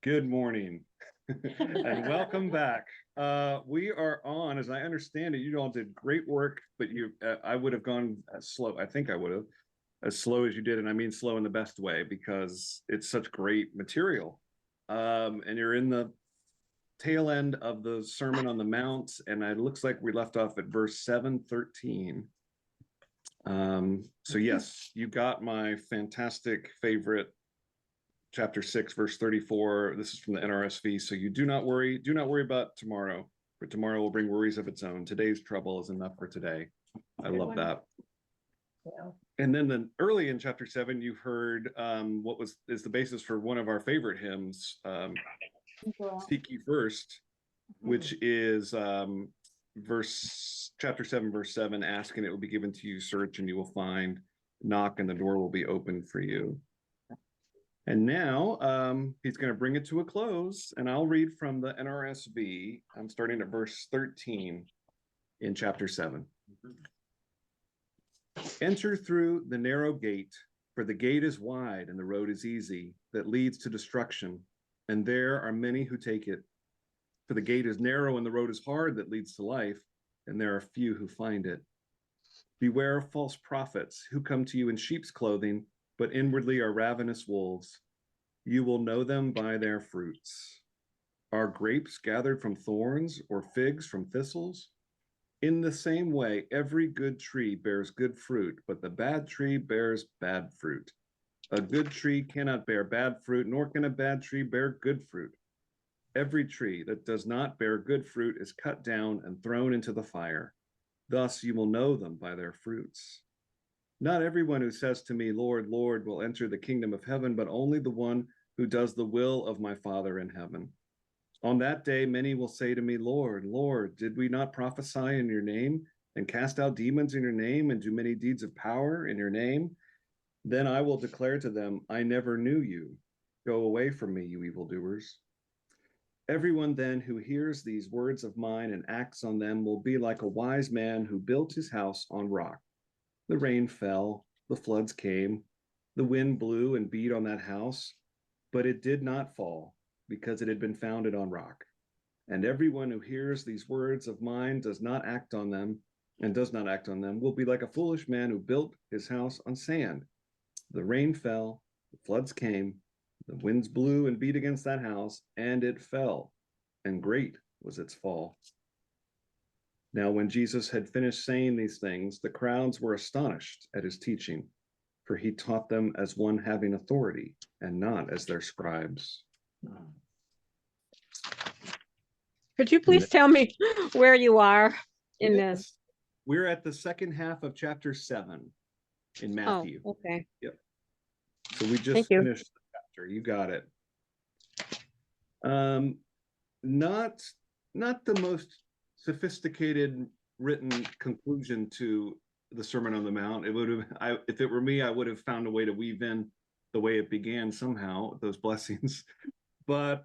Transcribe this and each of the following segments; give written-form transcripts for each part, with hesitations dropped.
Good morning and welcome back. We are on, as I understand it, you all did great work, but I would have gone as slow. I think I would have as slow as you did, and I mean slow in the best way because it's such great material. And you're in the tail end of the Sermon on the Mount, and it looks like we left off at verse 7:13. So yes, you got my fantastic favorite chapter 6, verse 34. This is from the NRSV. So you do not worry about tomorrow, for tomorrow will bring worries of its own. Today's trouble is enough for today. I love that. Yeah. And then early in chapter 7, you heard what is the basis for one of our favorite hymns, Seek Ye First, which is chapter 7, verse 7, ask and it will be given to you, search and you will find, knock and the door will be opened for you. And now he's going to bring it to a close, and I'll read from the NRSV. I'm starting at verse 13 in chapter 7. Enter through the narrow gate, for the gate is wide and the road is easy that leads to destruction, and there are many who take it. For the gate is narrow and the road is hard that leads to life, and there are few who find it. Beware of false prophets who come to you in sheep's clothing, but inwardly are ravenous wolves. You will know them by their fruits. Are grapes gathered from thorns or figs from thistles? In the same way, every good tree bears good fruit, but the bad tree bears bad fruit. A good tree cannot bear bad fruit, nor can a bad tree bear good fruit. Every tree that does not bear good fruit is cut down and thrown into the fire. Thus you will know them by their fruits. Not everyone who says to me, Lord, Lord, will enter the kingdom of heaven, but only the one who does the will of my Father in heaven. On that day, many will say to me, Lord, Lord, did we not prophesy in your name and cast out demons in your name and do many deeds of power in your name? Then I will declare to them, I never knew you. Go away from me, you evildoers. Everyone then who hears these words of mine and acts on them will be like a wise man who built his house on rock. The rain fell, the floods came, the wind blew and beat on that house, but it did not fall because it had been founded on rock. And everyone who hears these words of mine does not act on them will be like a foolish man who built his house on sand. The rain fell, the floods came, the winds blew and beat against that house, and it fell, and great was its fall. Now, when Jesus had finished saying these things, the crowds were astonished at his teaching, for he taught them as one having authority and not as their scribes. Could you please tell me where you are in this? We're at the second half of chapter 7 in Matthew. Oh, okay. Yep. So we just finished the chapter. You got it. Not the most sophisticated written conclusion to the Sermon on the Mount. If it were me, I would have found a way to weave in the way it began somehow, those blessings. But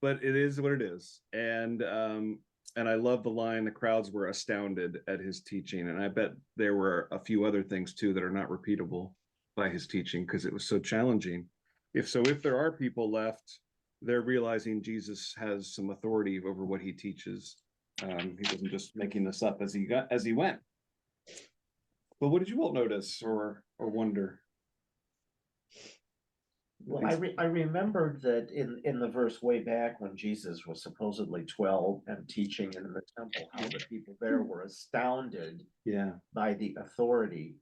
it is what it is. And I love the line, the crowds were astounded at his teaching. And I bet there were a few other things too that are not repeatable by his teaching because it was so challenging. If there are people left, they're realizing Jesus has some authority over what he teaches. He wasn't just making this up as he went. But what did you all notice or wonder? Well, I remembered that in the verse way back when Jesus was supposedly 12 and teaching in the temple, how the people there were astounded by the authority,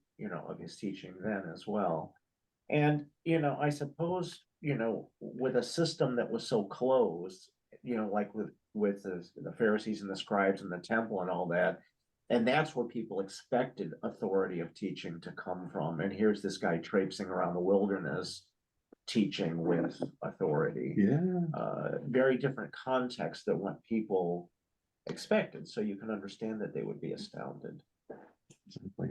of his teaching then as well. And, I suppose, with a system that was so closed, like with the Pharisees and the scribes and the temple and all that, and that's where people expected authority of teaching to come from. And here's this guy traipsing around the wilderness teaching with authority. Very different context than what people expected. So you can understand that they would be astounded. Exactly.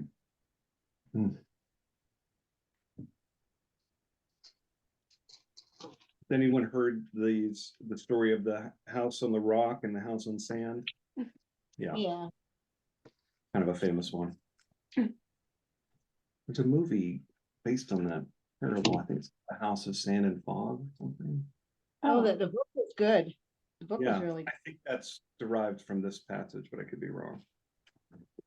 Anyone heard the story of the house on the rock and the house on sand? Yeah. Kind of a famous one. There's a movie based on that parable. I think it's The House of Sand and Fog or something. Oh, The book was good. The book was Yeah, really, I think that's derived from this passage, but I could be wrong.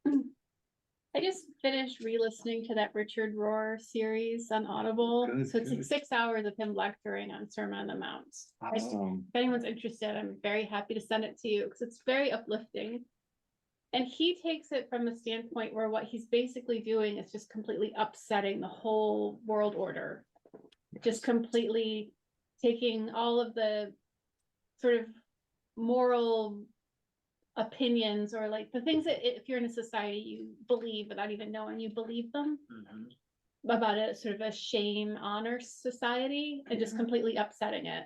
I just finished re-listening to that Richard Rohr series on Audible. Good, So it's like good. 6 hours of him lecturing on Sermon on the Mount. If Awesome. anyone's interested, I'm very happy to send it to you because it's very uplifting. And he takes it from a standpoint where what he's basically doing is just completely upsetting the whole world order. Just completely taking all of the sort of moral opinions or like the things that if you're in a society you believe without even knowing you believe them, about a sort of a shame honor society and just completely upsetting it.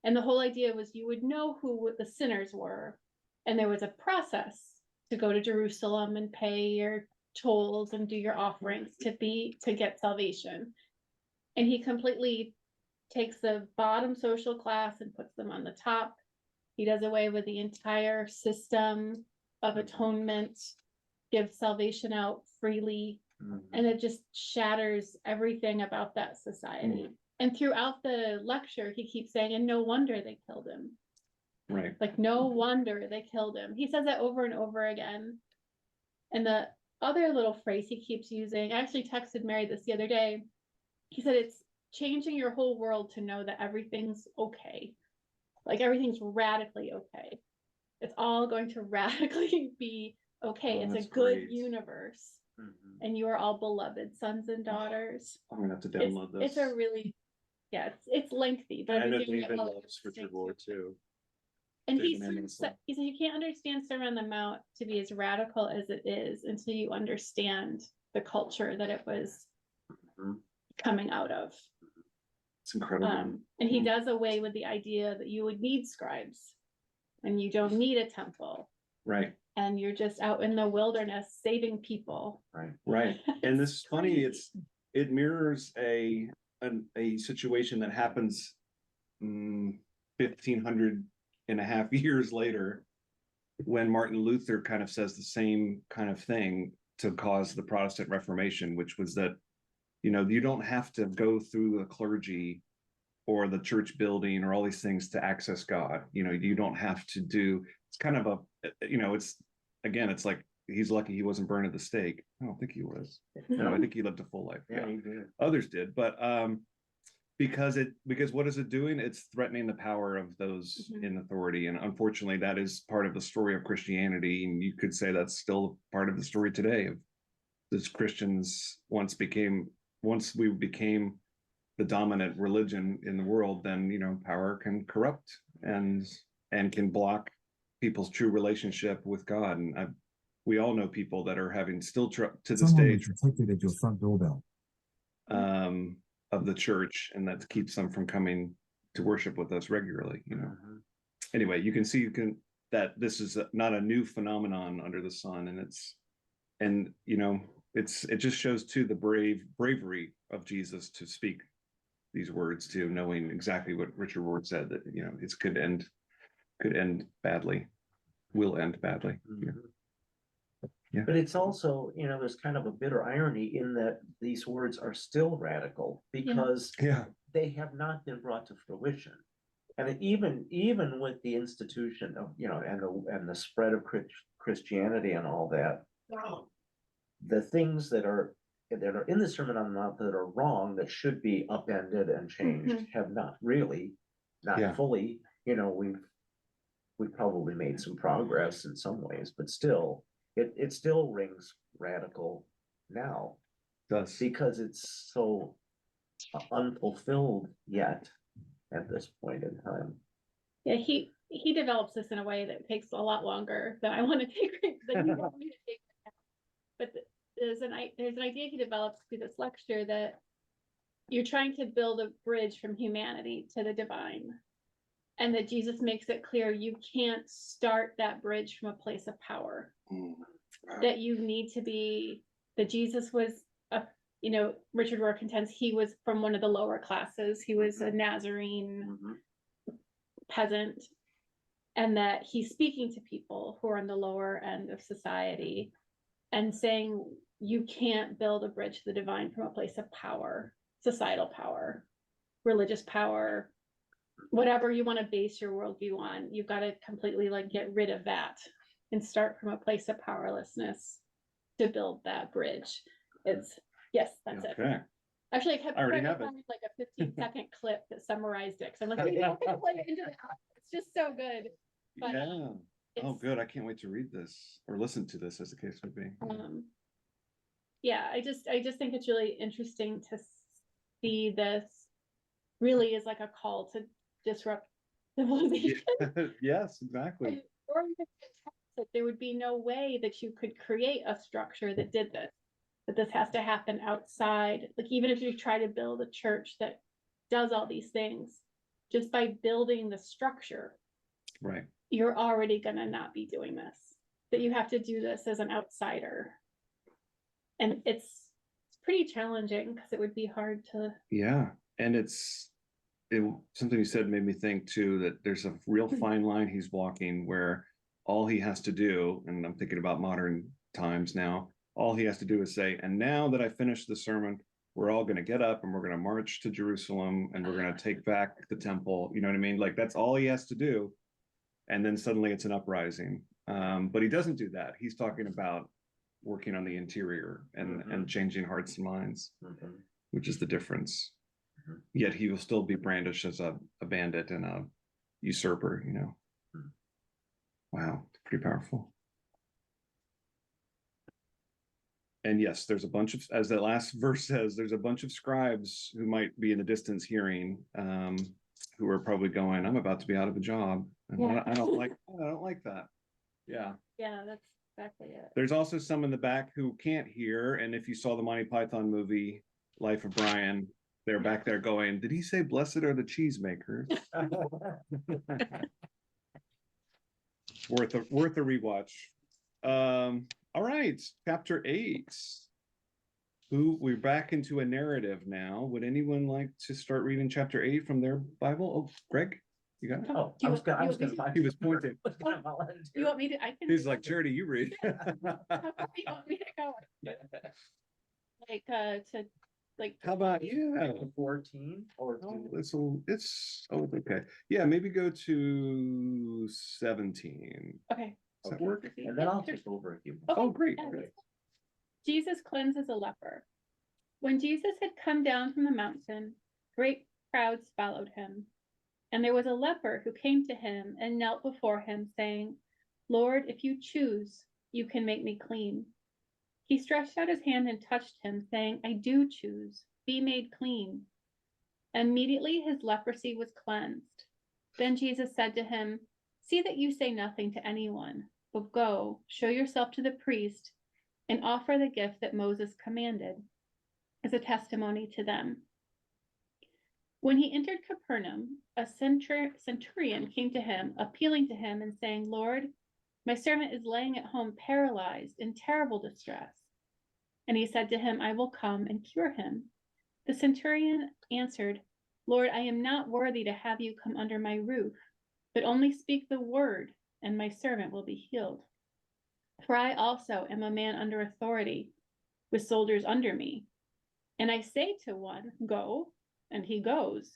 And the whole idea was you would know who the sinners were, and there was a process to go to Jerusalem and pay your tolls and do your offerings to get salvation. And he completely takes the bottom social class and puts them on the top. He does away with the entire system of atonement, gives salvation out freely, and it just shatters everything about that society. And throughout the lecture, he keeps saying, and no wonder they killed him. Right. Like, no wonder they killed him. He says that over and over again. And the other little phrase he keeps using, I actually texted Mary this the other day. He said, it's changing your whole world to know that everything's okay. Like everything's radically okay. It's all going to radically be okay. Oh, It's that's a good great. universe. And you are all beloved sons and daughters. I'm gonna have to It's, download this. it's a really, yeah, it's lengthy, but I I've know been doing it David while I loves was Richard listening Rohr too. And David he Hammond said, as he said, you can't understand Sermon on the Mount to be as radical as it is until you understand the culture that it was Mhm. coming out of. It's incredible. And he does away with the idea that you would need scribes and you don't need a temple Right, and you're just out in the wilderness saving people. right. And this is funny, Crazy. it mirrors a situation that happens 1,500 and a half years later, when Martin Luther kind of says the same kind of thing to cause the Protestant Reformation, which was that, you know, you don't have to go through the clergy or the church building or all these things to access God. You know, you don't have to do, it's kind of a, you know, it's, again, it's like, he's lucky he wasn't burned at the stake. I don't think he was. No, I think he lived a full life. Yeah, he did. Others did, but because what is it doing? It's threatening the power of those in authority, and unfortunately, that is part of the story of Christianity, and you could say that's still part of the story today. Of this Christians once we became the dominant religion in the world, then you know power can corrupt and can block people's true relationship with God, and we all know people that are having still to this Someone day detected at your front doorbell. Of the church, and that keeps them from coming to worship with us regularly, you know. Anyway, you can see that this is not a new phenomenon under the sun, and you know it just shows too the bravery of Jesus to speak these words, to knowing exactly what Richard Rohr said, that you know it could end badly, will end badly. Yeah. But it's also, you know, there's kind of a bitter irony in that these words are still radical because Yeah. they have not been brought to fruition. And even with the institution of, you know, and the spread of Christianity and all that, the things that are in the Sermon on the Mount that are wrong, that should be upended and changed, have not really, Yeah. not fully. You know, we've probably made some progress in some ways, but still, it still rings radical now Does. because it's so unfulfilled yet at this point in time. Yeah, he develops this in a way that takes a lot longer than I want to take, than you want me to take. But there's an idea he develops through this lecture that you're trying to build a bridge from humanity to the divine. And that Jesus makes it clear you can't start that bridge from a place of power. That you need to be, that Jesus was you know, Richard Rohr contends he was from one of the lower classes. He was a Nazarene peasant, and that he's speaking to people who are on the lower end of society and saying you can't build a bridge to the divine from a place of power, societal power, religious power, whatever you want to base your worldview on, you've got to completely like get rid of that and start from a place of powerlessness to build that bridge. It's, yes, that's it. Okay. Actually, I kept I already trying to have it. find like a 15-second clip that summarized it. Cause I'm like, "Wait, I'm gonna play it into the app." It's just so good. But, Yeah. Oh, it's- good. I can't wait to read this or listen to this, as the case would be. Yeah, I just think it's really interesting to see this really is like a call to disrupt civilization. Yes, exactly. Or even that there would be no way that you could create a structure that did this. That this has to happen outside. Like even if you try to build a church that does all these things, just by building the structure, Right. you're already gonna not be doing this. That you have to do this as an outsider. And it's pretty challenging because it would be hard to. Yeah. And something you said made me think too, that there's a real fine line he's walking where all he has to do, and I'm thinking about modern times now, all he has to do is say, and now that I finished the sermon, we're all going to get up and we're going to march to Jerusalem and we're going to take back the temple. You know what I mean? Like that's all he has to do. And then suddenly it's an uprising. But he doesn't do that. He's talking about working on the interior and changing hearts and minds, which is the difference. Yet he will still be brandished as a bandit and a usurper, you know. Wow, pretty powerful. And yes, there's a bunch of, as that last verse says, there's a bunch of scribes who might be in the distance hearing, who are probably going, I'm about to be out of a job. And Yeah. I don't like that. Yeah. Yeah, that's exactly it. There's also some in the back who can't hear. And if you saw the Monty Python movie, Life of Brian, they're back there going, did he say blessed are the cheesemakers? Worth a rewatch. All right, chapter 8. We're back into a narrative now. Would anyone like to start reading chapter 8 from their Bible? Oh, Greg, you got it? Oh, Do I you was gonna, want- I was do you gonna. He was pointing. You want me to? I can. He's like, Charity, you read. How far do you want me to go? Like to like. How about you? 14 or Okay. Yeah, maybe go to 17. Okay. Does that work? And then I'll take over if you. Okay, Oh, great. yeah, Great. Jesus cleanses a leper. When Jesus had come down from the mountain, great crowds followed him. And there was a leper who came to him and knelt before him, saying, Lord, if you choose, you can make me clean. He stretched out his hand and touched him, saying, I do choose, be made clean. Immediately his leprosy was cleansed. Then Jesus said to him, see that you say nothing to anyone, but go, show yourself to the priest, and offer the gift that Moses commanded as a testimony to them. When he entered Capernaum, a centurion came to him, appealing to him and saying, Lord, my servant is laying at home paralyzed in terrible distress. And he said to him, I will come and cure him. The centurion answered, Lord, I am not worthy to have you come under my roof, but only speak the word, and my servant will be healed. For I also am a man under authority, with soldiers under me. And I say to one, go, and he goes,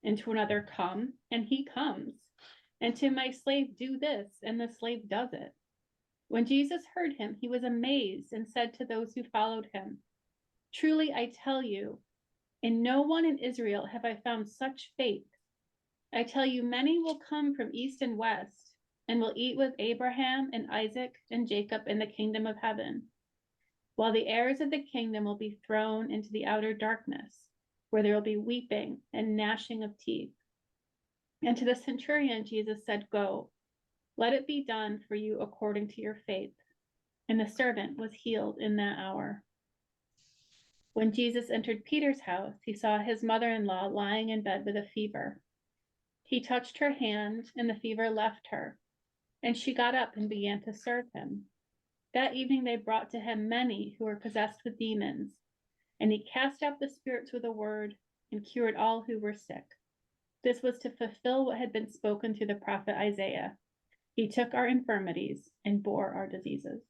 and to another, come, and he comes, and to my slave, do this, and the slave does it. When Jesus heard him, he was amazed and said to those who followed him, truly I tell you, in no one in Israel have I found such faith. I tell you, many will come from east and west, and will eat with Abraham and Isaac and Jacob in the kingdom of heaven, while the heirs of the kingdom will be thrown into the outer darkness, where there will be weeping and gnashing of teeth. And to the centurion, Jesus said, go, let it be done for you according to your faith. And the servant was healed in that hour. When Jesus entered Peter's house, he saw his mother-in-law lying in bed with a fever. He touched her hand, and the fever left her, and she got up and began to serve him. That evening they brought to him many who were possessed with demons, and he cast out the spirits with a word and cured all who were sick. This was to fulfill what had been spoken through the prophet Isaiah. He took our infirmities and bore our diseases.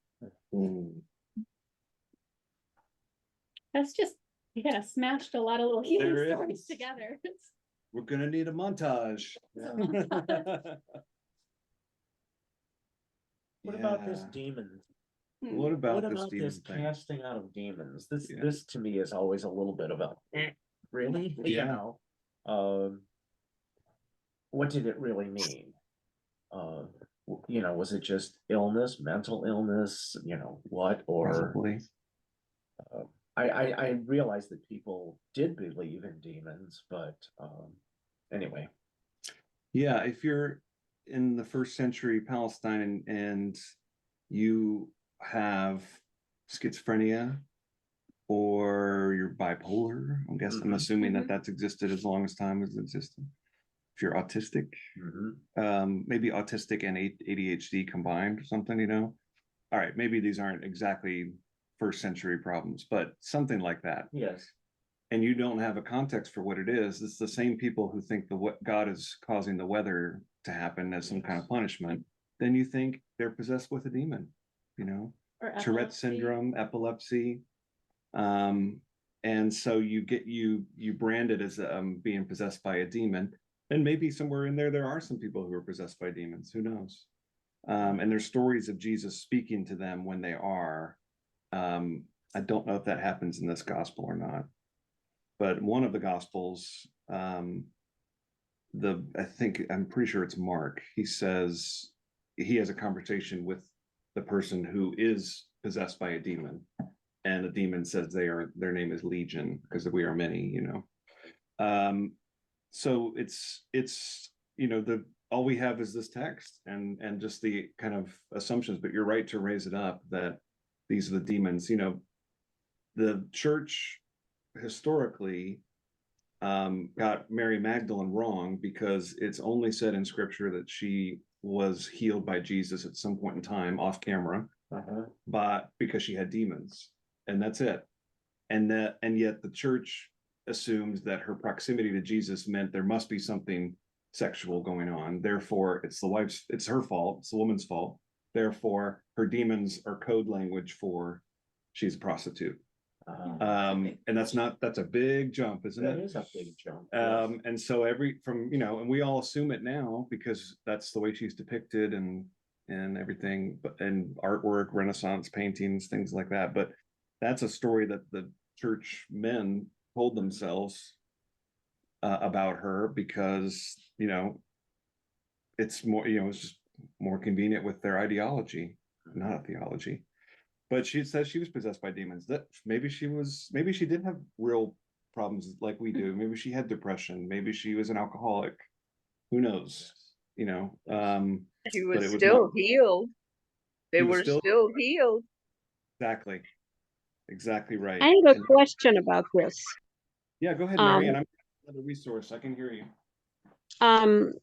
That's just, you kind of smashed a lot of little healing There stories is. together. We're gonna need a montage. What about this Yeah. demon? Hmm. What about What this about demon this thing? casting out of demons? This, Yeah. this to me is always a little bit of a, really, you Yeah. know? What did it really mean? You know, was it just illness, mental illness, you know, what, or? Probably. I realized that people did believe in demons, but, anyway. Yeah, if you're in the first century Palestine and you have schizophrenia or you're bipolar, I'm guessing, I'm Mhm. assuming that Mhm. that's existed as long as time has existed. If you're autistic, Mhm. maybe autistic and ADHD combined or something, you know? All right, maybe these aren't exactly first century problems, but something like that. Yes. And you don't have a context for what it is. It's the same people who think what God is causing the weather to happen as some kind of punishment. Then you think they're possessed with a demon, you know, Or Tourette epilepsy. syndrome, epilepsy. And so you brand it as being possessed by a demon. And maybe somewhere in there are some people who are possessed by demons. Who knows? And there's stories of Jesus speaking to them when they are. I don't know if that happens in this gospel or not. But one of the gospels, I'm pretty sure it's Mark. He says he has a conversation with the person who is possessed by a demon, and the demon says their name is Legion because we are many, you know. So it's you know, the all we have is this text and just the kind of assumptions. But you're right to raise it up that these are the demons. You know, the church historically got Mary Magdalene wrong because it's only said in scripture that she was healed by Jesus at some point in time off camera, but because she had demons, and that's it. And yet the church assumed that her proximity to Jesus meant there must be something sexual going on. Therefore, it's her fault, it's the woman's fault. Therefore, her demons are code language for she's a prostitute. And that's a big jump, isn't That it? is a big jump. Yes. And so and we all assume it now because that's the way she's depicted and everything, but and artwork, Renaissance paintings, things like that. But that's a story that the church men told themselves about her because it's more, it's just more convenient with their ideology, not a theology. But she says she was possessed by demons. That maybe she did have real problems like we do. Maybe she had depression. Maybe she was an alcoholic. Who knows? She But was it was still not. healed. They She was were still still healed. exactly right. I have a And question about this. yeah, go ahead, Um, Mary, and I'm another resource. I can hear you. um,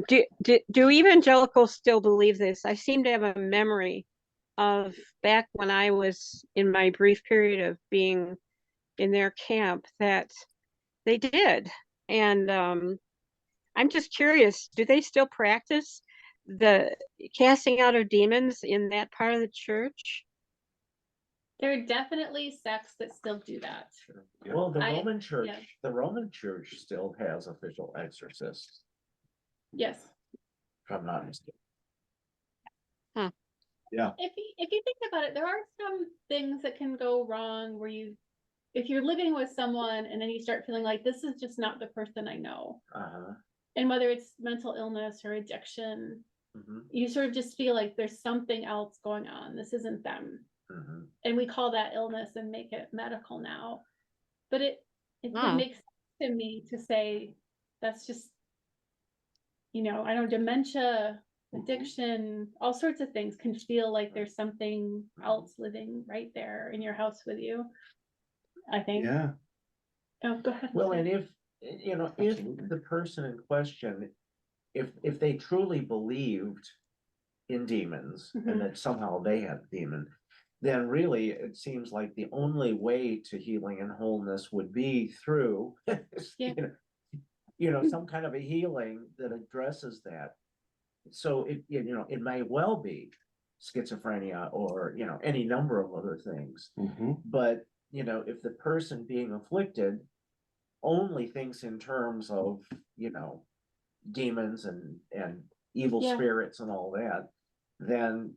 do evangelicals still believe this? I seem to have a memory of back when I was in my brief period of being in their camp that they did. And I'm just curious, do they still practice the casting out of demons in that part of the church? There are definitely sects that still do that. Yeah. Well, the I- Roman Church, yeah. the Roman Church still has official exorcists, Yes. if I'm not mistaken. If you think about it, there are some things that can go wrong where if you're living with someone and then you start feeling like this is just not the person I know. And whether it's mental illness or addiction, you sort of just feel like there's something else going on. This isn't them. And we call that illness and make it medical now. But it would make sense to me to say that's just, I know dementia, addiction, all sorts of things can feel like there's something else living right there in your house with you. I think. Yeah. Oh, go ahead. Well, and if the person in question, if they truly believed in demons Mhm. and that somehow they had a demon, then really it seems like the only way to healing and wholeness would be through, some kind of a healing that addresses that. So it may well be schizophrenia or, any number of other things. But, if the person being afflicted only thinks in terms of, demons and evil Yeah. spirits and all that, then,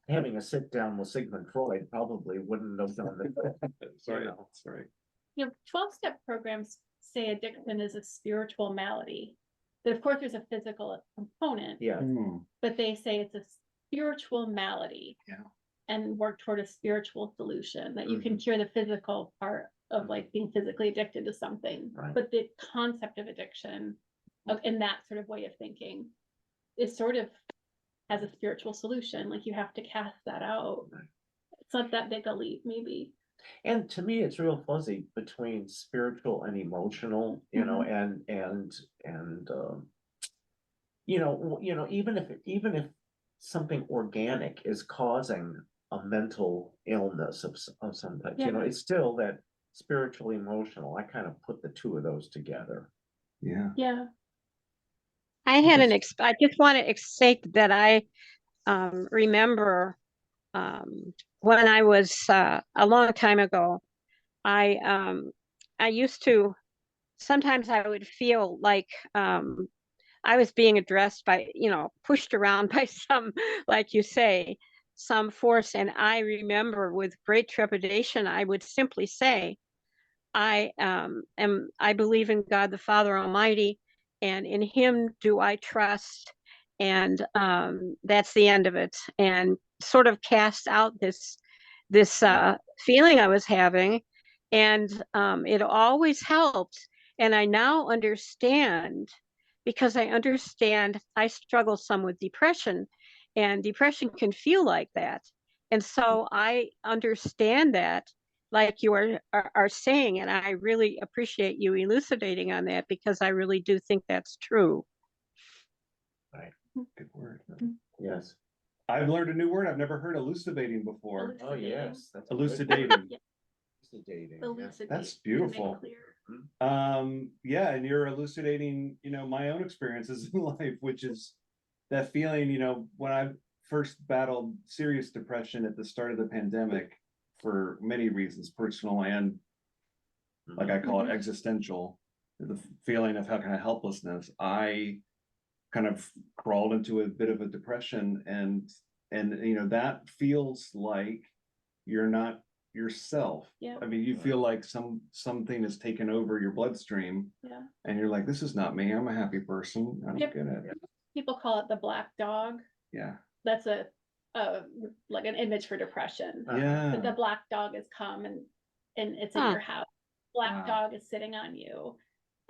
having a sit down with Sigmund Freud probably wouldn't have done the. Sorry, know. sorry. 12-step programs say addiction is a spiritual malady. But of course, there's a physical component, Yeah, but they say it's a spiritual malady. Yeah. And work toward a spiritual solution, that you can cure the physical part of like being physically addicted to something. Right. But the concept of addiction, in that sort of way of thinking, is sort of has a spiritual solution. Like you have to cast that out. Right. It's not that big a leap, maybe. and to me, it's real fuzzy between spiritual and emotional, even if something organic is causing a mental illness of some type, Yeah. it's still that spiritual emotional. I kind of put the two of those together. Yeah. Yeah. I had Because- I just want to say that I remember when I was a long time ago, I used to, sometimes I would feel like I was being addressed by, pushed around by some, like you say, some force. And I remember with great trepidation, I would simply say, I believe in God the Father Almighty, and in him do I trust. And that's the end of it. And sort of cast out this feeling I was having. And it always helped. And I now understand, because I understand I struggle some with depression, and depression can feel like that. And so I understand that, like you are saying, and I really appreciate you elucidating on that, because I really do think that's true. Good word. Yes. I've learned a new word. I've never heard elucidating before. Oh, yes. That's a good Elucidating. word. Yeah. Elucidating, yes. Elucidate, That's to make beautiful. clear. Yeah, and you're elucidating, my own experiences in life, which is that feeling, when I first battled serious depression at the start of the pandemic for many reasons, personal and, like I call it, Mhm. existential, the feeling of kind of helplessness. I kind of crawled into a bit of a depression, and that feels like you're not yourself. Yeah. I mean, you feel like something has taken over your bloodstream, Yeah. and you're like, this is not me. I'm a happy person. I don't Yep. get it. People call it the black dog. Yeah. That's like an image for depression. Yeah. But the black dog has come and it's in Huh. your house. Black Wow. dog is sitting on you.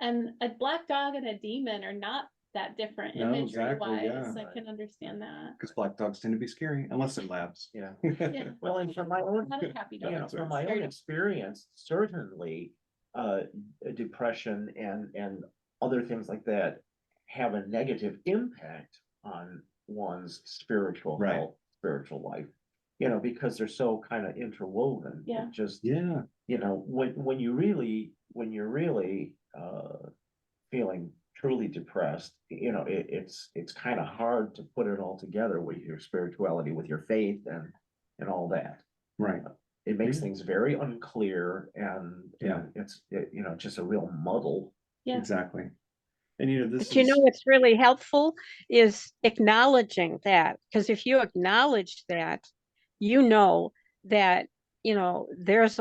And a black dog and a demon are not that different No, imagery exactly, wise. yeah. I can understand that. Because black dogs tend to be scary, unless they're labs. Yeah. Yeah. Well, and from my own, Not a happy dog. from my own Scared of- experience, certainly, depression and other things like that have a negative impact on one's spiritual Right. health, spiritual life. Because they're so kind of interwoven. It Yeah. just, Yeah. when you're really feeling truly depressed, it's kind of hard to put it all together with your spirituality, with your faith and all that. Right. It makes Yeah. things very unclear, and Yeah. it's just a real muddle. Yeah. Exactly. And this But is what's really helpful is acknowledging that, because if you acknowledge that, that there's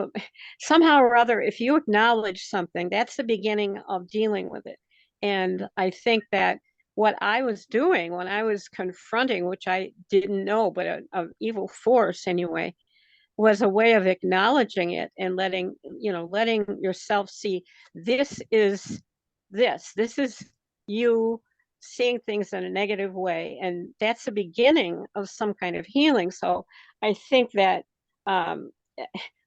somehow or other, if you acknowledge something, that's the beginning of dealing with it. And I think that what I was doing when I was confronting, which I didn't know, but a evil force anyway, was a way of acknowledging it and letting yourself see, this is you seeing things in a negative way, and that's the beginning of some kind of healing. So I think that um,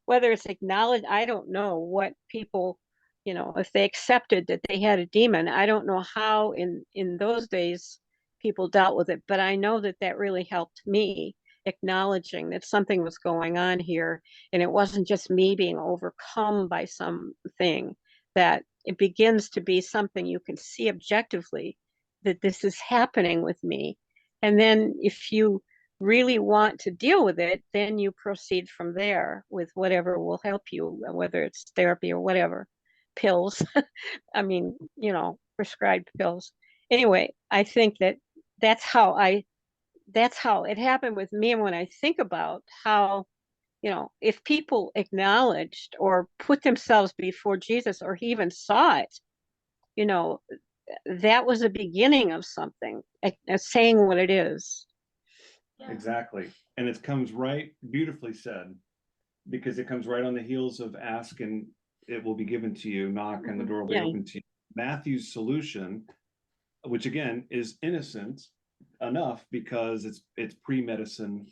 whether it's acknowledged, I don't know what people, if they accepted that they had a demon. I don't know how in those days people dealt with it, but I know that really helped me, acknowledging that something was going on here, and it wasn't just me being overcome by something, that it begins to be something you can see objectively, that this is happening with me. And then if you really want to deal with it, then you proceed from there with whatever will help you, whether it's therapy or whatever. pills. I mean, prescribed pills. Anyway, I think that's how it happened with me. And when I think about how, if people acknowledged or put themselves before Jesus, or he even saw it, you know, that was a beginning of something, saying what it is. Yeah. Exactly. And it comes right, beautifully said, because it comes right on the heels of ask and it will be given to you, knock and the door will be Yeah. open to you. Matthew's solution, which again is innocent enough because it's pre-medicine,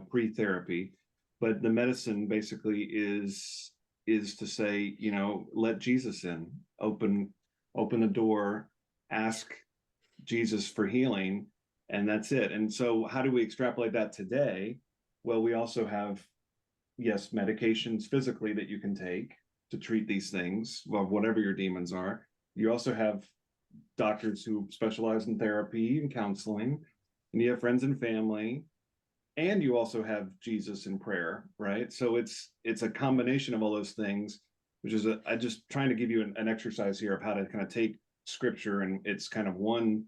pre-therapy, but the medicine basically is to say, let Jesus in, open the door, ask Jesus for healing, and that's it. And so how do we extrapolate that today? Well, we also have, yes, medications physically that you can take to treat these things, well, whatever your demons are. You also have doctors who specialize in therapy and counseling, and you have friends and family, and you also have Jesus in prayer, right? So it's a combination of all those things, which is I just trying to give you an exercise here of how to kind of take scripture, and it's kind of one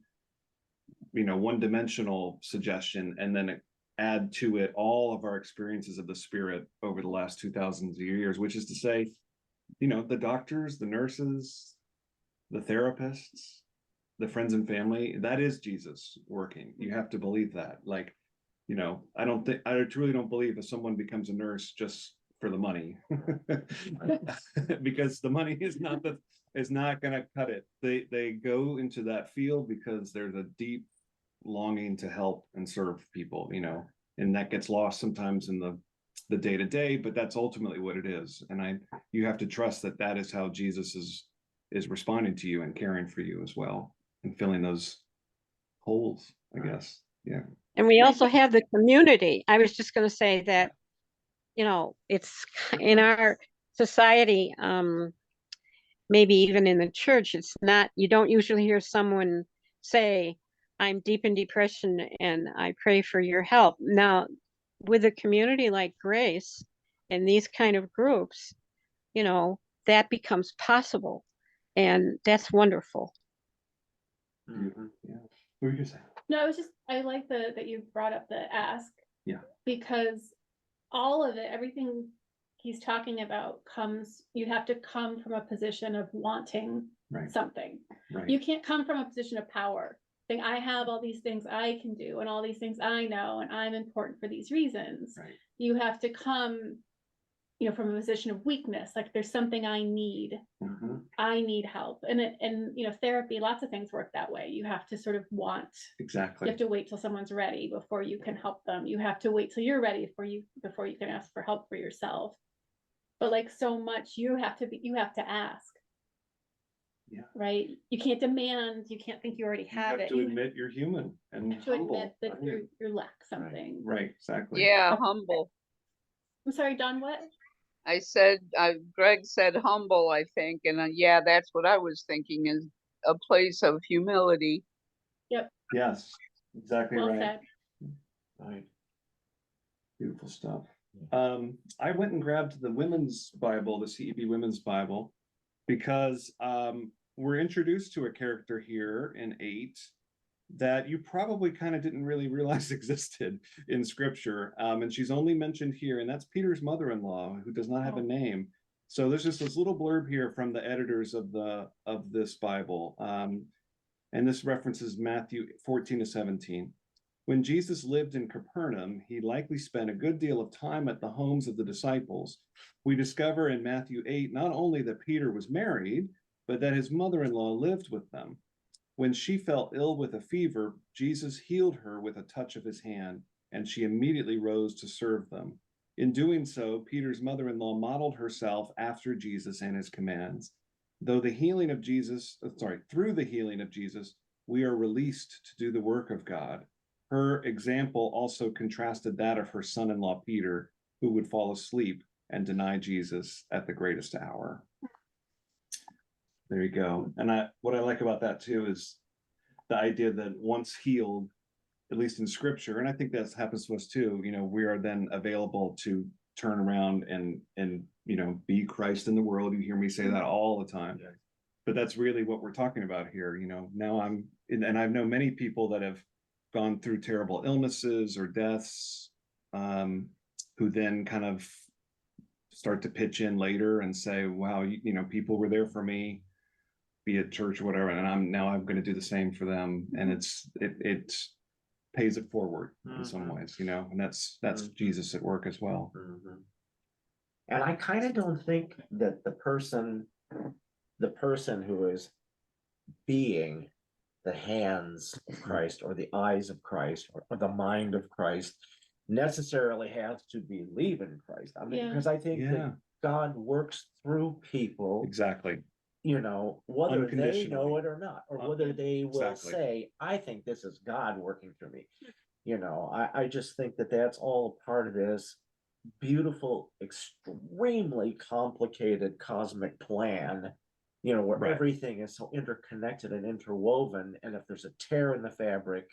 dimensional suggestion, and then add to it all of our experiences of the Spirit over the last 2,000 years, which is to say, the doctors, the nurses, the therapists, the friends and family, that is Jesus working. You have to believe that. Like, I truly don't believe if someone becomes a nurse just for the money, because the money is not going to cut it. They go into that field because there's a deep longing to help and serve people, and that gets lost sometimes in the day to day, but that's ultimately what it is. And you have to trust that is how Jesus is responding to you and caring for you as well, and filling those holes, I guess. Yeah. And we also have the community. I was just going to say that, it's in our society, maybe even in the church, it's not, you don't usually hear someone say, I'm deep in depression and I pray for your help. Now, with a community like Grace and these kind of groups, that becomes possible. And that's wonderful. Mm-hmm. Yeah. What were you gonna say? No, I like that you brought up the ask. Yeah. Because all of it, everything he's talking about you have to come from a position of wanting something. Right. You can't come from a position of power, saying, I have all these things I can do and all these things I know, and I'm important for these reasons. Right. You have to come, from a position of weakness, like there's something I need. Mm-hmm. I need help. And therapy, lots of things work that way. You have to sort of want. Exactly. You have to wait till someone's ready before you can help them. You have to wait till you're ready before you can ask for help for yourself. But like so much, you have to ask. Yeah. Right? You can't demand, you can't think you already have it. To admit you're human and to humble. admit that you lack something. Right, exactly. Yeah, humble. I'm sorry, Don, what? I said, Greg said humble, I think. And yeah, that's what I was thinking, is a place of humility. Yep. Yes, exactly Well right. said. Right. Beautiful stuff. I went and grabbed the women's Bible, the CEB Women's Bible, because we're introduced to a character here in 8 that you probably kind of didn't really realize existed in scripture. And she's only mentioned here, and that's Peter's mother-in-law, who does not have a name. So there's just this little blurb here from the editors of this Bible. And this references Matthew 14-17. When Jesus lived in Capernaum, he likely spent a good deal of time at the homes of the disciples. We discover in Matthew 8 not only that Peter was married, but that his mother-in-law lived with them. When she fell ill with a fever, Jesus healed her with a touch of his hand, and she immediately rose to serve them. In doing so, Peter's mother-in-law modeled herself after Jesus and his commands. Through the healing of Jesus, we are released to do the work of God. Her example also contrasted that of her son-in-law Peter, who would fall asleep and deny Jesus at the greatest hour. There you go. And what I like about that too is the idea that once healed, at least in scripture, and I think that happens to us too, we are then available to turn around and, you know, be Christ in the world. You hear me say that all the time. Yeah. But that's really what we're talking about here. You know, now and I've known many people that have gone through terrible illnesses or deaths, who then kind of start to pitch in later and say, wow, you know, people were there for me, be it church or whatever, and I'm going to do the same for them. And it pays it forward in some ways, you know, and that's Jesus at work as well. Mhm. And I kind of don't think that the person who is being the hands of Christ or the eyes of Christ or the mind of Christ necessarily has to believe in Christ. I mean, Yeah. because I think Yeah. that God works through people, Exactly. you know, whether they know Unconditionally. it or not, or whether they will Exactly. say, I think this is God working through me. You know, I just think that that's all a part of this beautiful, extremely complicated cosmic plan, you know, where Right. everything is so interconnected and interwoven. And if there's a tear in the fabric,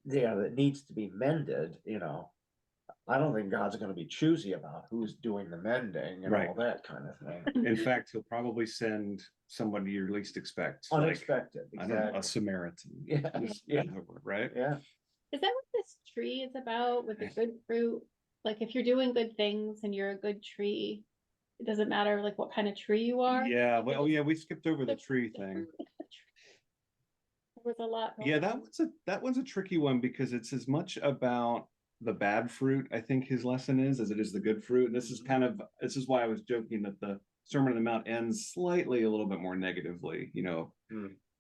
yeah, that needs to be mended, you know, I don't think God's going to be choosy about who's doing the mending and Right. all that kind of thing. In fact, he'll probably send somebody you least expect, like, Unexpected, I don't know, exactly. a Samaritan. Yeah, Just yeah. over, right? Yeah. Is that what this tree is about with the good fruit? Like if you're doing good things and you're a good tree, it doesn't matter like what kind of tree you are. Yeah. Like, Well, it- yeah, we skipped over the the- tree the thing. fruit is the tree. There was a lot. Yeah, going on. that one's a tricky one because it's as much about the bad fruit, I think his lesson is, as it is the good fruit. And this is why I was joking that the Sermon on the Mount ends slightly a little bit more negatively, you know.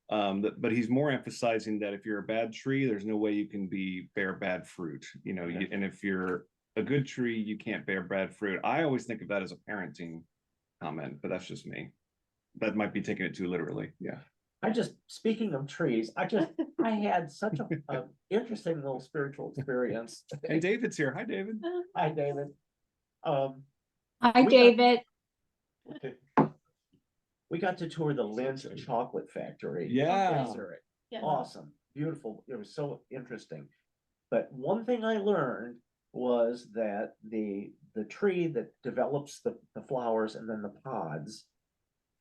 But he's more emphasizing that if you're a bad tree, there's no way you can bear bad fruit, you know. Yeah. And if you're a good tree, you can't bear bad fruit. I always think of that as a parenting comment, but that's just me. That might be taking it too literally. Yeah. Speaking of trees, I had such a interesting little spiritual experience. And David's here. Hi, David. Hi, David. Hi, We got- David. We got to tour the Lindt Chocolate Factory. Yeah. in Zurich. Yeah. Awesome, beautiful. It was so interesting. But one thing I learned was that the tree that develops the flowers and then the pods,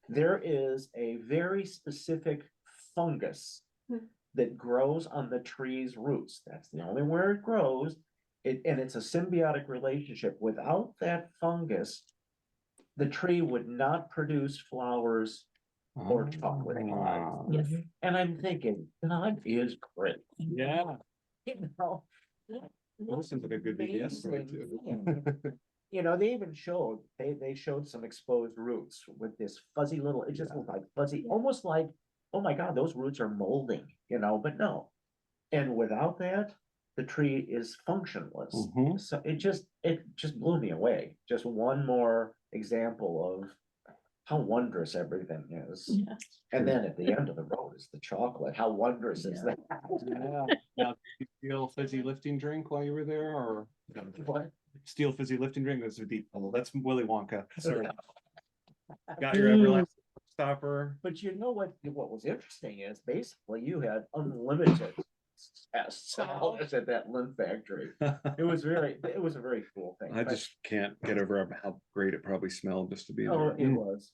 there is a very specific fungus Hmm. that grows on the tree's roots. That's the only where it grows. And it's a symbiotic relationship. Without that fungus, the tree would not produce flowers or chocolate pods. Yes. And I'm thinking, God is great. Yeah. You know? Well, seems like a good BBS story too. You know, they even showed, they showed some exposed roots with this fuzzy little, it just looked like fuzzy, almost like, oh my God, those roots are molding, you know, but no. And without that, the tree is functionless. Mhm. So it just blew me away. Just one more example of how wondrous everything is. Yeah. And then at the end of the road is the chocolate. How wondrous is that? Yeah. Now, did you steal fizzy lifting drink while you were there, or What? steal fizzy lifting drink? That's a deep. Oh, that's Willy Wonka. Sorry. Got your everlasting stopper. But you know what was interesting is basically you had unlimited tests and all this at that Lindt factory. It was a very cool thing. I but- just can't get over how great it probably smelled just to be Oh, there. it was,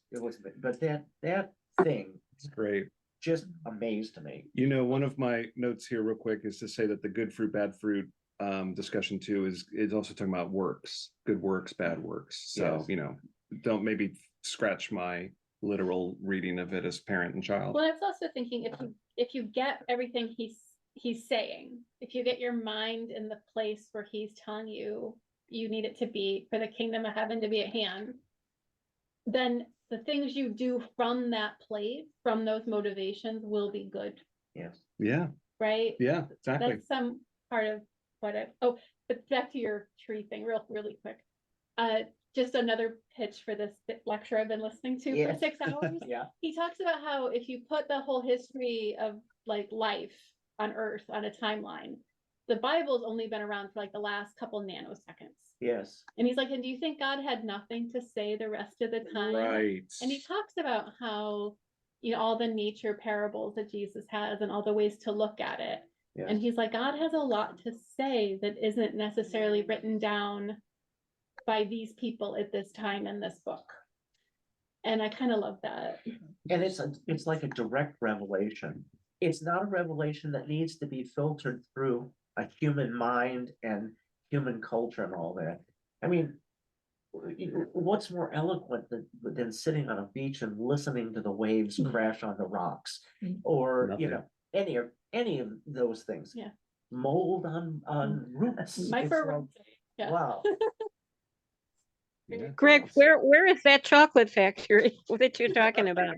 but that thing It's great. just amazed me. You know, one of my notes here real quick is to say that the good fruit, bad fruit discussion too is also talking about works, good works, bad works. So, Yes. you know, don't maybe scratch my literal reading of it as parent and child. Well, I was also thinking if you get everything he's saying, if you get your mind in the place where he's telling you you need it to be for the kingdom of heaven to be at hand, then the things you do from that place, from those motivations will be good, Yes. Yeah, right? yeah, exactly. That's some part of what but back to your tree thing really quick. Just another pitch for this lecture I've been listening to Yeah. for 6 hours. Yeah. He talks about how if you put the whole history of like life on Earth on a timeline, the Bible's only been around for like the last couple nanoseconds. Yes. And he's like, and do you think God had nothing to say the rest of the time? Right. And he talks about how, you know, all the nature parables that Jesus has and all the ways to look at it. Yes. And he's like, God has a lot to say that isn't necessarily written down by these people at this time in this book. And I kind of love that. And it's like a direct revelation. It's not a revelation that needs to be filtered through a human mind and human culture and all that. I mean, what's more eloquent than sitting on a beach and listening to the waves crash on the rocks? Or, you know, any of those things. Yeah. Mold on roots. My It's fur like, would say, yeah. wow. Yeah. Greg, where is that chocolate factory that you're talking about?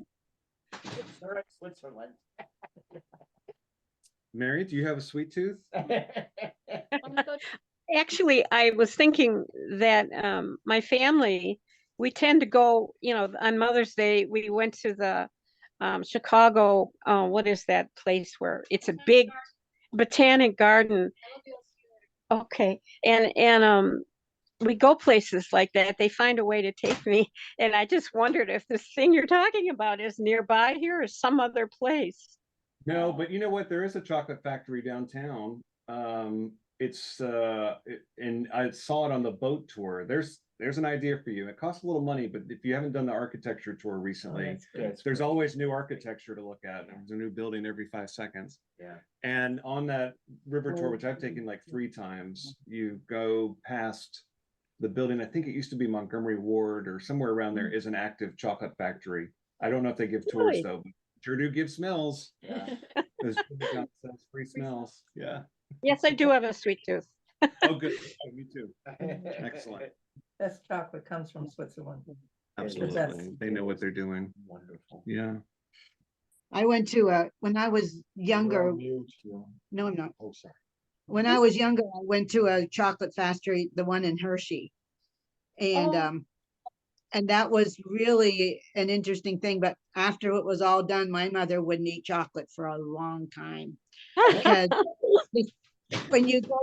Switzerland. Mary, do you have a sweet tooth? I'm gonna go- Actually, I was thinking that my family, we tend to go, you know, on Mother's Day, we went to the Chicago, what is that place where it's a big botanic garden. Okay, and we go places like that. They find a way to take me, and I just wondered if this thing you're talking about is nearby here or some other place. No, but you know what? There is a chocolate factory downtown. And I saw it on the boat tour. There's an idea for you. It costs a little money, but if you haven't done the architecture tour recently, there's always new architecture to look at. There's a new building every 5 seconds. Yeah. And on that river tour, which I've taken like 3 times, you go past the building. I think it used to be Montgomery Ward or somewhere around there is an active chocolate factory. I don't know if they give tours Really? though, but sure do give smells. Yeah. There's free smells. Yeah. Yes, I do have a sweet tooth. Oh, good. Oh, me too. Excellent. Best chocolate comes from Switzerland. Absolutely. They know what they're doing. Wonderful. Yeah. I went to when I was younger, no, I'm not. Oh, sorry. When I was younger, I went to a chocolate factory, the one in Hershey. And, Oh. and that was really an interesting thing, but after it was all done, my mother wouldn't eat chocolate for a long time. Because when you go,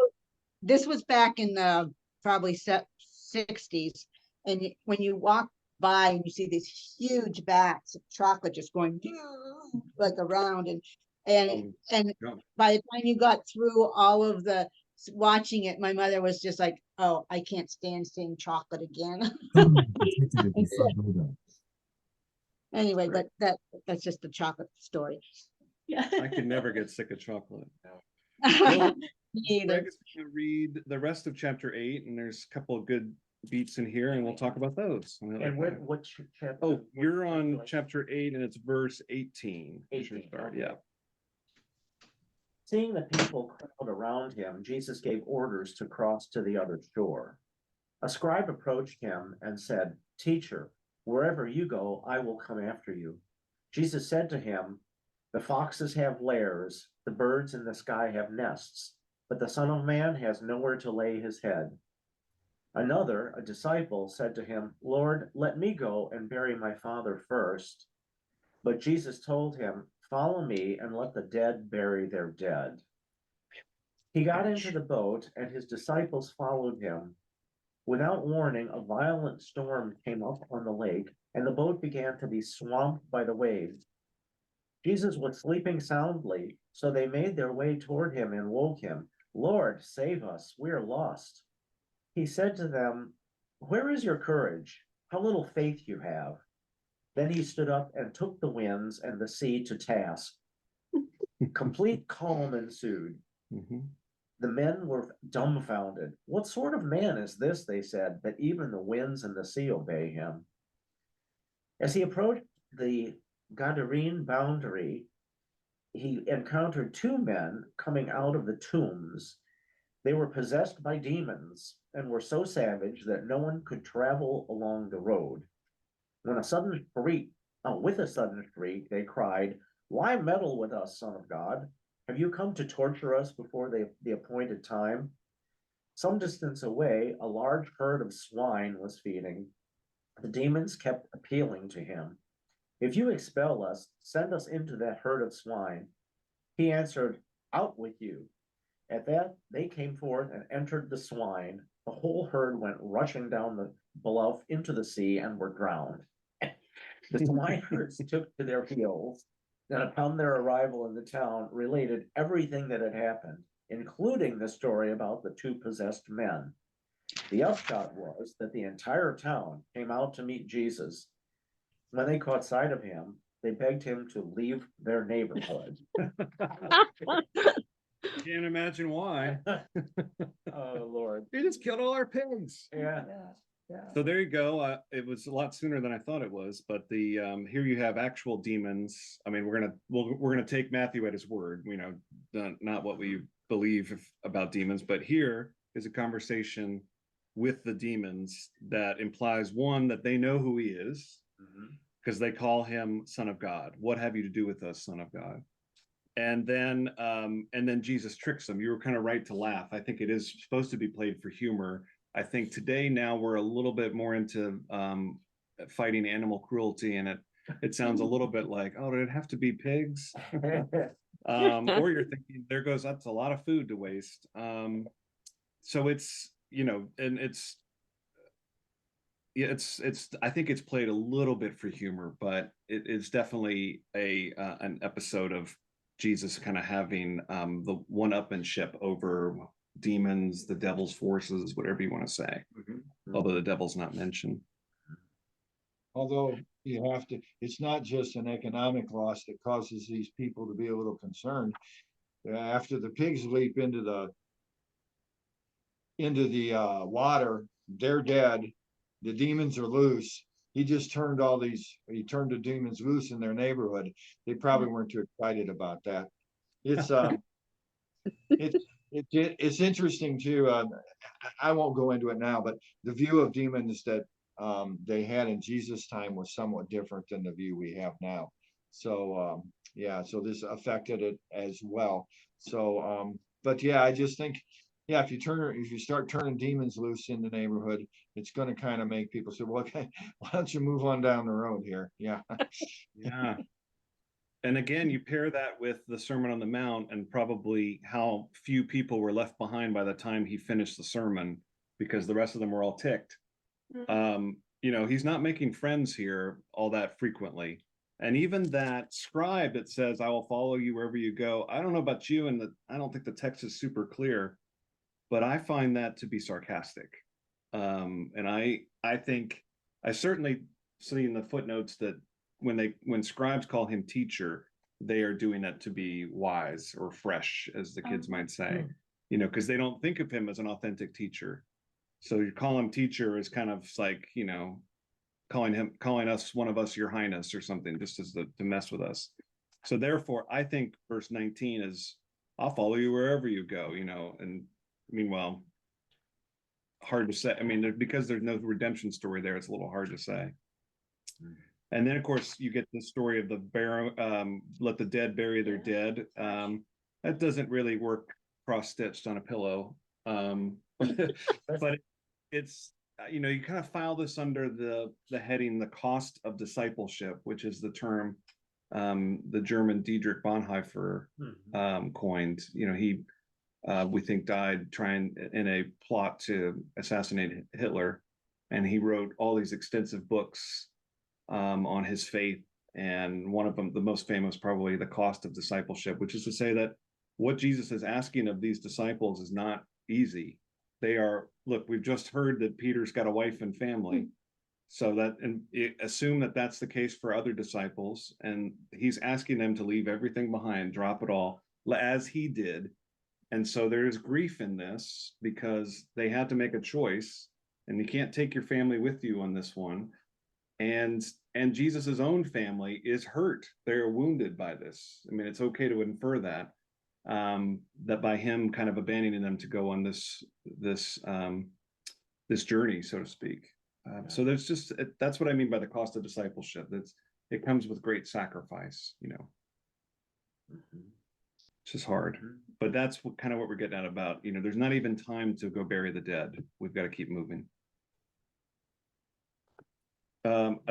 this was back in the probably 60s, and when you walk by and you see these huge vats of chocolate just going like around, and Yeah. by the time you got through all of the watching it, my mother was just like, oh, I can't stand seeing chocolate again. Anyway, but that's just the chocolate story. Yeah. I could never get sick of chocolate. Me either. Greg is going to read the rest of chapter 8, and there's a couple of good beats in here, and we'll talk about those. And what chapter? Oh, you're on chapter 8, and it's verse 18. 18, okay. Yeah. Seeing the people crowd around him, Jesus gave orders to cross to the other shore. A scribe approached him and said, "Teacher, wherever you go, I will come after you." Jesus said to him, "The foxes have lairs, the birds in the sky have nests, but the Son of Man has nowhere to lay his head." Another, a disciple, said to him, "Lord, let me go and bury my father first." But Jesus told him, "Follow me and let the dead bury their dead." He got into the boat and his disciples followed him. Without warning, a violent storm came up on the lake and the boat began to be swamped by the waves. Jesus was sleeping soundly, so they made their way toward him and woke him. "Lord, save us, we are lost." He said to them, "Where is your courage? How little faith you have." Then he stood up and took the winds and the sea to task. Complete calm ensued. Mhm. The men were dumbfounded. "What sort of man is this?" they said, "that even the winds and the sea obey him?" As he approached the Gadarene boundary, he encountered 2 men coming out of the tombs. They were possessed by demons and were so savage that no one could travel along the road. With a sudden shriek, they cried, "Why meddle with us, Son of God? Have you come to torture us before the appointed time?" Some distance away, a large herd of swine was feeding. The demons kept appealing to him. "If you expel us, send us into that herd of swine." He answered, "Out with you." At that, they came forth and entered the swine. The whole herd went rushing down the bluff into the sea and were drowned. The swineherds took to their heels, and upon their arrival in the town, related everything that had happened, including the story about the 2 possessed men. The upshot was that the entire town came out to meet Jesus. When they caught sight of him, they begged him to leave their neighborhood. Can't imagine why. Oh, Lord. They just killed all our pigs. Yeah. Yeah. So there you go. It was a lot sooner than I thought it was, but the here you have actual demons. I mean, we're gonna take Matthew at his word, you know, not what we believe about demons, but here is a conversation with the demons that implies, one, that they know who he is, because they call him Son of God. What have you to do with us, Son of God? And then Jesus tricks them. You were kind of right to laugh. I think it is supposed to be played for humor. I think today now we're a little bit more into fighting animal cruelty, and it sounds a little bit like, oh, did it have to be pigs? Or you're thinking, there goes, that's a lot of food to waste. So it's, you know, and it's I think it's played a little bit for humor, but it's definitely an episode of Jesus kind of having the one-upmanship over demons, the devil's forces, whatever you want to say. Although the devil's not mentioned. Although you have to, it's not just an economic loss that causes these people to be a little concerned. After the pigs leap into the water, they're dead. The demons are loose. He turned the demons loose in their neighborhood. They probably weren't too excited about that. It's it's interesting too. I won't go into it now, but the view of demons that they had in Jesus' time was somewhat different than the view we have now. So yeah, so this affected it as well. So but yeah, I just think, yeah, if you start turning demons loose in the neighborhood, it's going to kind of make people say, well, okay, why don't you move on down the road here? Yeah. Yeah. And again, you pair that with the Sermon on the Mount and probably how few people were left behind by the time he finished the sermon, because the rest of them were all ticked. You know, he's not making friends here all that frequently. And even that scribe that says, I will follow you wherever you go. I don't know about you, and I don't think the text is super clear, but I find that to be sarcastic. And I think I certainly see in the footnotes that when scribes call him teacher, they are doing that to be wise or fresh, as the kids might say, you know, because they don't think of him as an authentic teacher. So you call him teacher is kind of like, you know, calling us, one of us, your highness or something, just as to mess with us. So therefore, I think verse 19 is, I'll follow you wherever you go, you know, and meanwhile, hard to say. I mean, because there's no redemption story there, it's a little hard to say. And then, of course, you get the story of let the dead bury their dead. That doesn't really work cross-stitched on a pillow. But it's, you know, you kind of file this under the heading, the cost of discipleship, which is the term the German Dietrich Bonhoeffer coined. You know, he we think died trying in a plot to assassinate Hitler, and he wrote all these extensive books on his faith, and one of them, the most famous, probably The Cost of Discipleship, which is to say that what Jesus is asking of these disciples is not easy. They are, look, we've just heard that Peter's got a wife and family, so that, and assume that that's the case for other disciples, and he's asking them to leave everything behind, drop it all, as he did. And so there's grief in this because they had to make a choice, and you can't take your family with you on this one. And Jesus's own family is hurt. They're wounded by this. I mean, it's okay to infer that that by him kind of abandoning them to go on this journey, so to speak. So there's just, that's what I mean by the cost of discipleship. It comes with great sacrifice, you know. It's just hard, but that's kind of what we're getting at about, you know, there's not even time to go bury the dead. We've got to keep moving.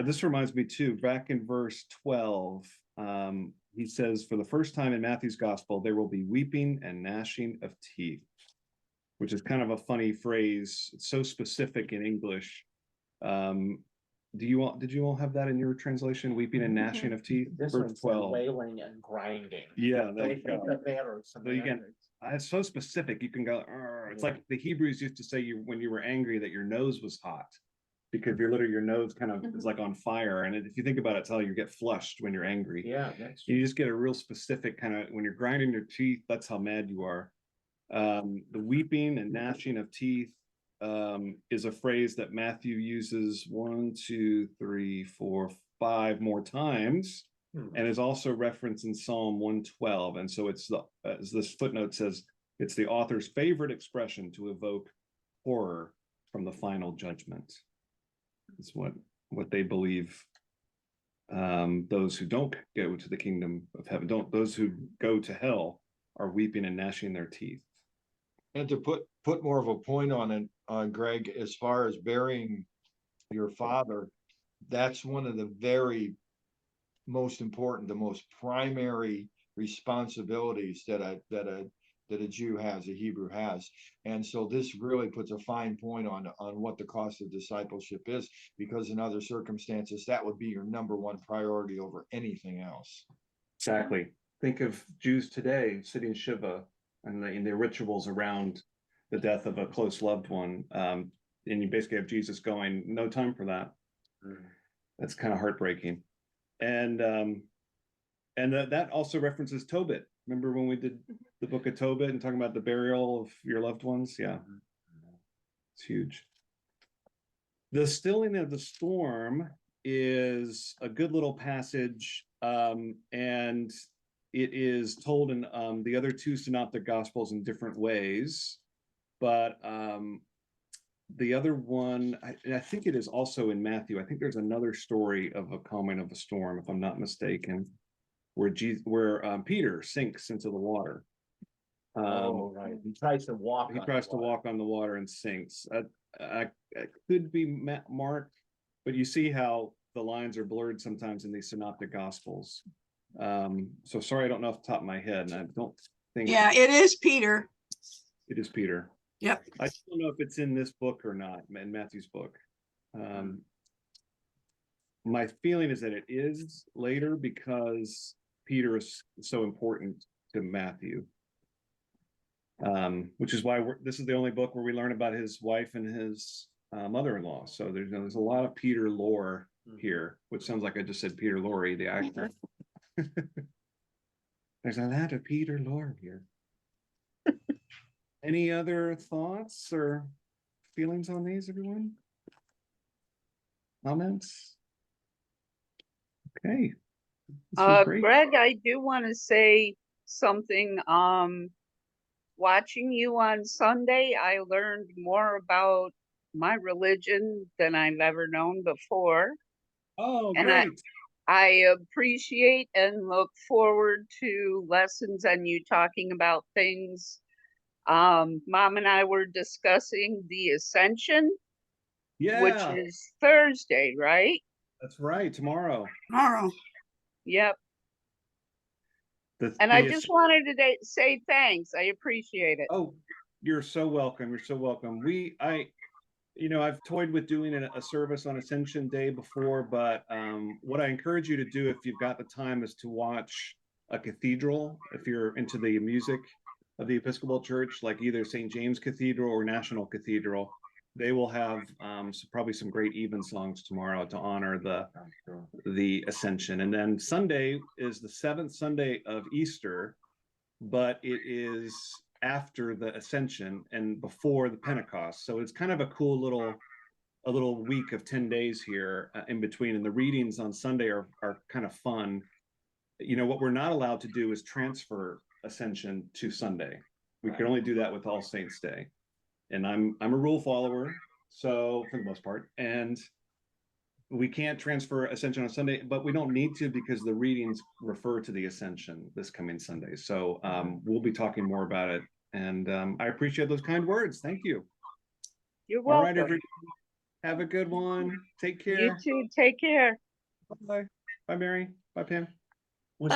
This reminds me too, back in verse 12, he says, for the first time in Matthew's gospel, there will be weeping and gnashing of teeth, which is kind of a funny phrase. It's so specific in English. did you all have that in your translation? Weeping and gnashing of teeth, This verse one's 12. wailing and grinding. Yeah, there They you think go. that they are So you can- semantics. It's so specific. You can go, "Arr." It's Yeah. like the Hebrews used to say you when you were angry that your nose was hot because your nose kind of is like on fire. And if you think about it, it's how you get flushed when you're angry. Yeah, that's You just get a real specific kind of when you're grinding your teeth, that's how mad you are. The weeping and gnashing of teeth is a phrase that Matthew uses 1, 2, 3, 4, 5 more times, and is also referenced in Psalm 112. And so it's as this footnote says, it's the author's favorite expression to evoke horror from the final judgment. It's what they believe. Those who don't go to the kingdom of heaven, those who go to hell are weeping and gnashing their teeth. And to put more of a point on it, Greg, as far as burying your father, that's one of the very most important, the most primary responsibilities that a Jew has, a Hebrew has. And so this really puts a fine point on what the cost of discipleship is, because in other circumstances, that would be your number one priority over anything else. Exactly. Think of Jews today sitting Shiva and in their rituals around the death of a close loved one. And you basically have Jesus going, no time for that. That's kind of heartbreaking. And that also references Tobit. Remember when we did the book of Tobit and talking about the burial of your loved ones? Yeah, it's huge. The stilling of the storm is a good little passage, and it is told in the other two synoptic gospels in different ways, but the other one, I think it is also in Matthew. I think there's another story of a calming of a storm, if I'm not mistaken, where Peter sinks into the water. Oh, right. He tries to walk. He on tries the to water. walk on the water and sinks. I could be Mark, but you see how the lines are blurred sometimes in these synoptic gospels. So sorry, I don't know off the top of my head, and I don't think. Yeah, it is Peter. It is Peter. Yep. I don't know if it's in this book or not, in Matthew's book. My feeling is that it is later because Peter is so important to Matthew. Which is why this is the only book where we learn about his wife and his mother-in-law. So there's a lot of Peter lore here, which sounds like I just said Peter Lorre, the actor. There's a lot of Peter lore here. Any other thoughts or feelings on these, everyone? Comments? Okay. This was great. Greg, I do want to say something. Watching you on Sunday, I learned more about my religion than I've ever known before. Oh, And great. I appreciate and look forward to lessons and you talking about things. Mom and I were discussing the Ascension, which Yeah, is Thursday, right? that's right. Tomorrow. Tomorrow. Yep. And I just wanted to say thanks. I appreciate it. Oh, you're so welcome. You're so welcome. I've toyed with doing a service on Ascension Day before, but what I encourage you to do if you've got the time is to watch a cathedral. If you're into the music of the Episcopal Church, like either St. James Cathedral or National Cathedral, they will have probably some great evensongs tomorrow to honor the Ascension. And then Sunday is the 7th Sunday of Easter, but it is after the Ascension and before the Pentecost. So it's kind of a cool little week of 10 days here in between. And the readings on Sunday are kind of fun. What we're not allowed to do is transfer Ascension to Sunday. We can only do that with All Saints Day. And I'm a rule follower, so for the most part, and we can't transfer Ascension on Sunday, but we don't need to because the readings refer to the Ascension this coming Sunday. So we'll be talking more about it, and I appreciate those kind words. Thank you. You're welcome. All right, everybody, have a good one. Take care. You too. Take care. Bye. Bye, Mary. Bye, Pam. Was Bye.